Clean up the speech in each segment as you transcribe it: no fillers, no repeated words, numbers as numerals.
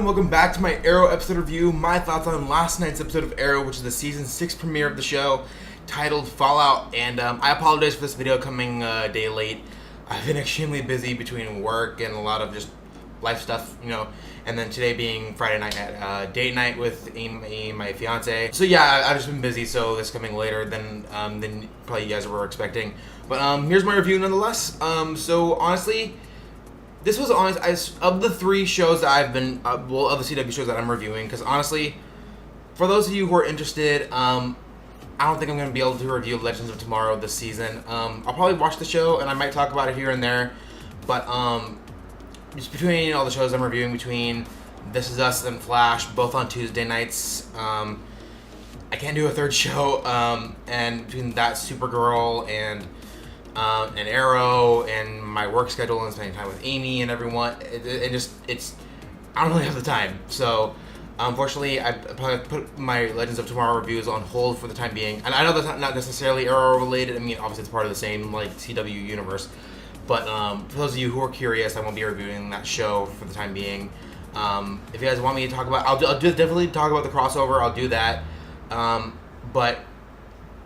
and welcome back to my Arrow episode review. My thoughts on last night's episode of Arrow, which is the season 6 premiere of the show, titled Fallout. And I apologize for this video coming a day late. I've been extremely busy between work and a lot of just life stuff, and then today being Friday night at date night with Amy, my fiance. So yeah, I've just been busy, so this coming later than probably you guys were expecting. But here's my review nonetheless. So honestly, this was honest of the 3 shows that I've been, of the CW shows that I'm reviewing, because honestly, for those of you who are interested, I don't think I'm going to be able to review Legends of Tomorrow this season. I'll probably watch the show, and I might talk about it here and there, but just between all the shows I'm reviewing, between This Is Us and Flash, both on Tuesday nights, I can't do a third show, and between that, Supergirl, and Arrow, and my work schedule, and spending time with Amy and everyone, I don't really have the time. So, unfortunately, I probably put my Legends of Tomorrow reviews on hold for the time being. And I know that's not necessarily Arrow related. I mean, obviously it's part of the same CW universe. But for those of you who are curious, I won't be reviewing that show for the time being. If you guys want me to talk about, I'll definitely talk about the crossover. I'll do that. But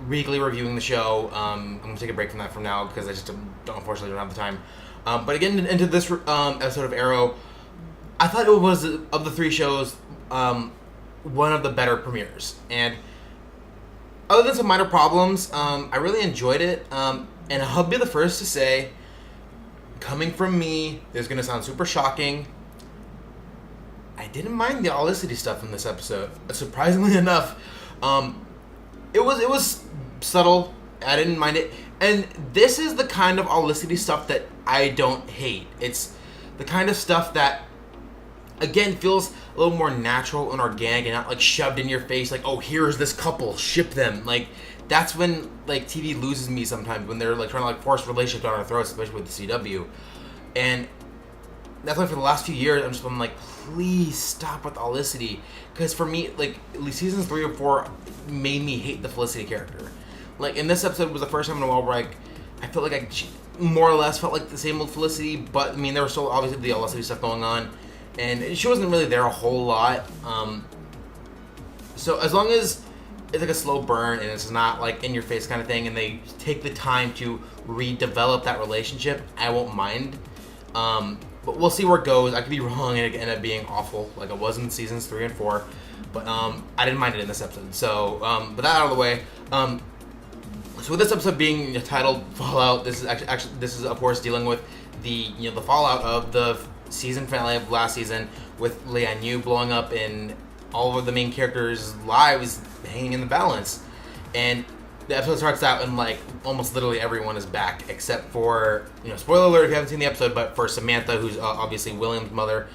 weekly reviewing the show, I'm gonna take a break from that from now because I just unfortunately don't have the time. But again, into this episode of Arrow, I thought it was, of the 3 shows, one of the better premieres. And other than some minor problems, I really enjoyed it. And I'll be the first to say, coming from me, this is gonna sound super shocking, I didn't mind the Olicity stuff in this episode. Surprisingly enough, it was subtle. I didn't mind it. And this is the kind of Olicity stuff that I don't hate. It's the kind of stuff that, again, feels a little more natural and organic and not shoved in your face oh, here's this couple, ship them. That's when TV loses me sometimes, when they're trying to force relationships down our throats, especially with the CW. And that's why for the last few years I'm please stop with Olicity, because for me, at least seasons 3 or 4 made me hate the Felicity character. In this episode was the first time in a while where I felt I more or less felt like the same old Felicity, but I mean there was still obviously the Olicity stuff going on, and she wasn't really there a whole lot. So as long as it's a slow burn and it's not in your face kind of thing, and they take the time to redevelop that relationship, I won't mind. But we'll see where it goes. I could be wrong and it end up being awful like it was in seasons 3 and 4. But I didn't mind it in this episode. So, but that out of the way. So with this episode being titled Fallout, this is of course dealing with the the fallout of the season finale of last season, with Lian Yu blowing up and all of the main characters' lives hanging in the balance. And the episode starts out and almost literally everyone is back except for, spoiler alert if you haven't seen the episode, but for Samantha, who's obviously William's mother.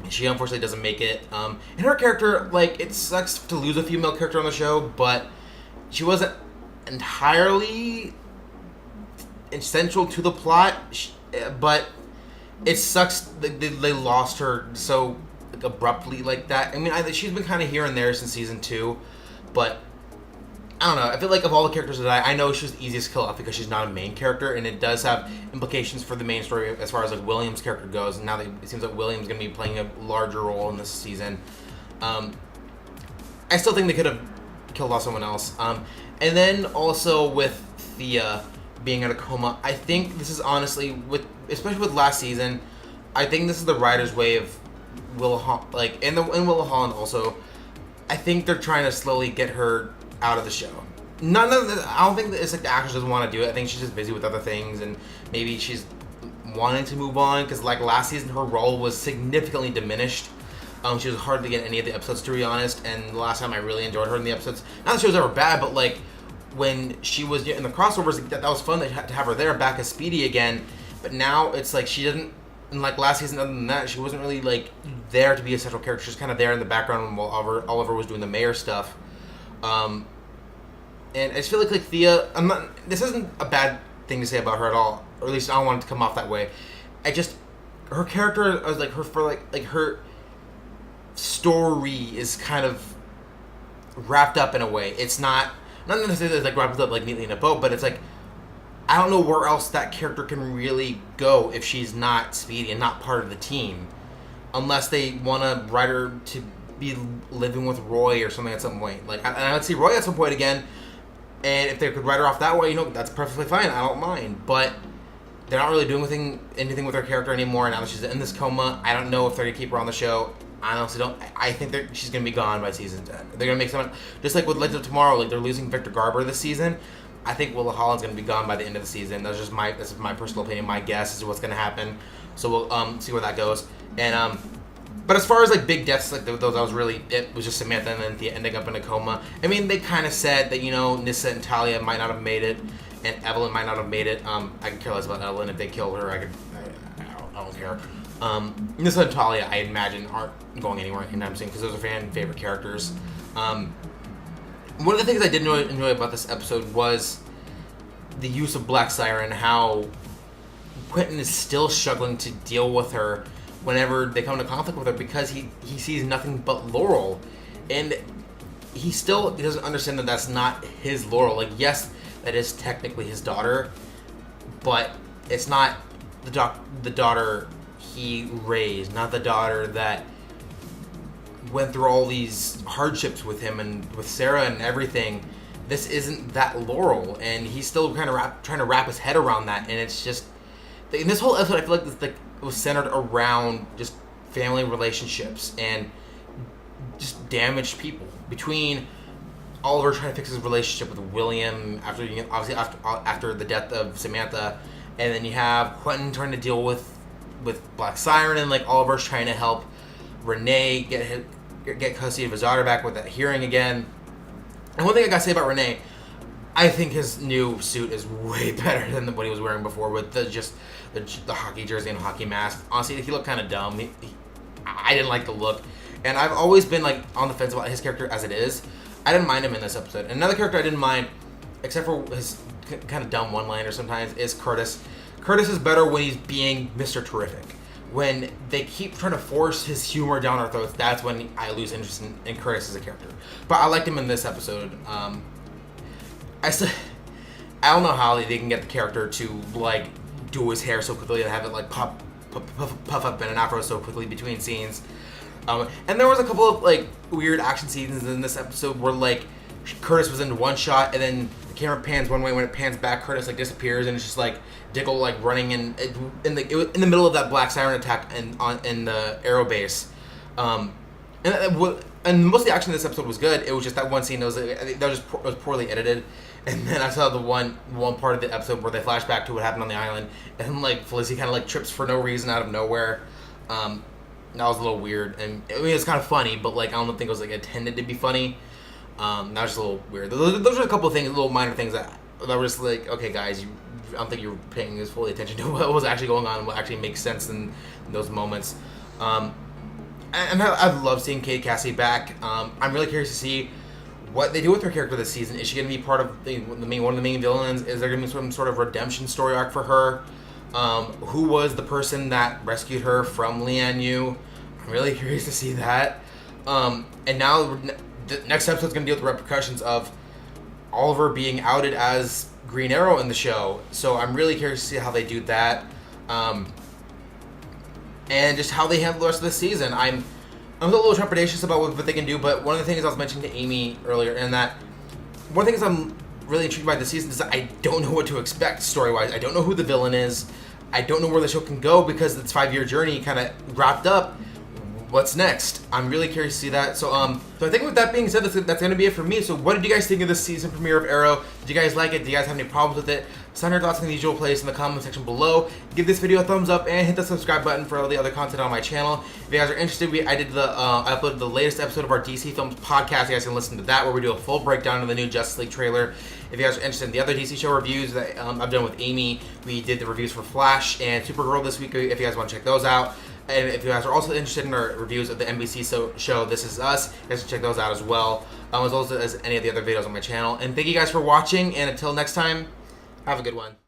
She unfortunately doesn't make it. And her character, it sucks to lose a female character on the show, but she wasn't entirely essential to the plot. But it sucks that they lost her so abruptly like that. I mean, she's been kind of here and there since season 2, but I don't know. I feel of all the characters that I know, she's the easiest to kill off because she's not a main character, and it does have implications for the main story as far as William's character goes. And now that it seems like William's going to be playing a larger role in this season, I still think they could have killed off someone else. And then also with Thea being in a coma, I think this is honestly, especially with last season, I think this is the writer's way of Willa and Willa Holland also. I think they're trying to slowly get her out of the show. I don't think that it's the actress doesn't want to do it. I think she's just busy with other things, and maybe she's wanting to move on, because last season her role was significantly diminished. She was hardly in any of the episodes, to be honest, and the last time I really enjoyed her in the episodes, not that she was ever bad, but when she was in the crossovers, that was fun to have her there back as Speedy again. But now it's she doesn't, and last season, other than that, she wasn't really there to be a central character. She was kind of there in the background while Oliver was doing the mayor stuff. And I just feel like Thea, this isn't a bad thing to say about her at all, or at least I don't want it to come off that way. Her character, I was her story is kind of wrapped up in a way. It's not necessarily wrapped up neatly in a bow, but it's I don't know where else that character can really go if she's not Speedy and not part of the team. unless they want to write her to be living with Roy or something at some point. Like, and I would see Roy at some point again, and if they could write her off that way, you know, that's perfectly fine. I don't mind. But they're not really doing anything with her character anymore. Now that she's in this coma, I don't know if they're gonna keep her on the show. I honestly don't. I think she's gonna be gone by season 10. They're gonna make someone, just like with Legends of Tomorrow. Like, they're losing Victor Garber this season. I think Willa Holland's gonna be gone by the end of the season. That's just my personal opinion. My guess is what's gonna happen. So we'll see where that goes. And but as far as like big deaths, like those, it was just Samantha and then Thea ending up in a coma. I mean, they kind of said that, you know, Nyssa and Talia might not have made it, and Evelyn might not have made it. I could care less about Evelyn. If they killed her, I don't care. Nyssa and Talia, I imagine, aren't going anywhere anytime soon because those are fan favorite characters. One of the things I did enjoy about this episode was the use of Black Siren, how Quentin is still struggling to deal with her whenever they come into conflict with her because he sees nothing but Laurel. And he doesn't understand that that's not his Laurel. Like, yes, that is technically his daughter, but it's not the daughter he raised, not the daughter that went through all these hardships with him and with Sarah and everything. This isn't that Laurel, and he's still kind of trying to wrap his head around that. And it's just, in this whole episode, I feel like it was centered around just family relationships and just damaged people. Between Oliver trying to fix his relationship with William after the death of Samantha, and then you have Quentin trying to deal with Black Siren, and like Oliver's trying to help Renee get custody of his daughter back with that hearing again. And one thing I gotta say about Renee, I think his new suit is way better than what he was wearing before with the hockey jersey and hockey mask. Honestly, he looked kind of dumb. I didn't like the look, and I've always been like on the fence about his character as it is. I didn't mind him in this episode. And another character I didn't mind, except for his kind of dumb one-liner sometimes, is Curtis. Curtis is better when he's being Mr. Terrific. When they keep trying to force his humor down our throats, that's when I lose interest in Curtis as a character. But I liked him in this episode. I don't know how they can get the character to like do his hair so quickly and have it like puff up in an afro so quickly between scenes. And there was a couple of like weird action scenes in this episode where like Curtis was in one shot and then the camera pans one way, when it pans back Curtis like disappears, and it's just like Dickel like running in the middle of that Black Siren attack in the Arrow base. And most of the action in this episode was good. It was just that one scene that was poorly edited. And then I saw the one part of the episode where they flash back to what happened on the island, and like Felicity kind of like trips for no reason out of nowhere. That was a little weird, and I mean it's kind of funny, but like I don't think it was like intended to be funny. That was just a little weird. Those are a couple of things, little minor things that were just like, okay, guys, I don't think you're paying as fully attention to what was actually going on and what actually makes sense in those moments. And I love seeing Kate Cassidy back. I'm really curious to see what they do with her character this season. Is she going to be part of one of the main villains? Is there going to be some sort of redemption story arc for her? Who was the person that rescued her from Lian Yu? I'm really curious to see that. And now the next episode's going to deal with the repercussions of Oliver being outed as Green Arrow in the show. So I'm really curious to see how they do that. And just how they handle the rest of the season. I'm a little trepidatious about what they can do, but one of the things I was mentioning to Amy earlier, and that one of the things I'm really intrigued by this season is that I don't know what to expect story-wise. I don't know who the villain is. I don't know where the show can go because its 5-year journey kind of wrapped up. What's next? I'm really curious to see that. So I think with that being said, that's going to be it for me. So what did you guys think of this season premiere of Arrow? Did you guys like it? Do you guys have any problems with it? Send your thoughts in the usual place in the comment section below. Give this video a thumbs up and hit the subscribe button for all the other content on my channel. If you guys are interested, I uploaded the latest episode of our DC Films podcast. You guys can listen to that where we do a full breakdown of the new Justice League trailer. If you guys are interested in the other DC show reviews that I've done with Amy, we did the reviews for Flash and Supergirl this week. If you guys want to check those out. And if you guys are also interested in our reviews of the NBC show This Is Us, you guys can check those out as well, as well as any of the other videos on my channel. And thank you guys for watching, and until next time, have a good one.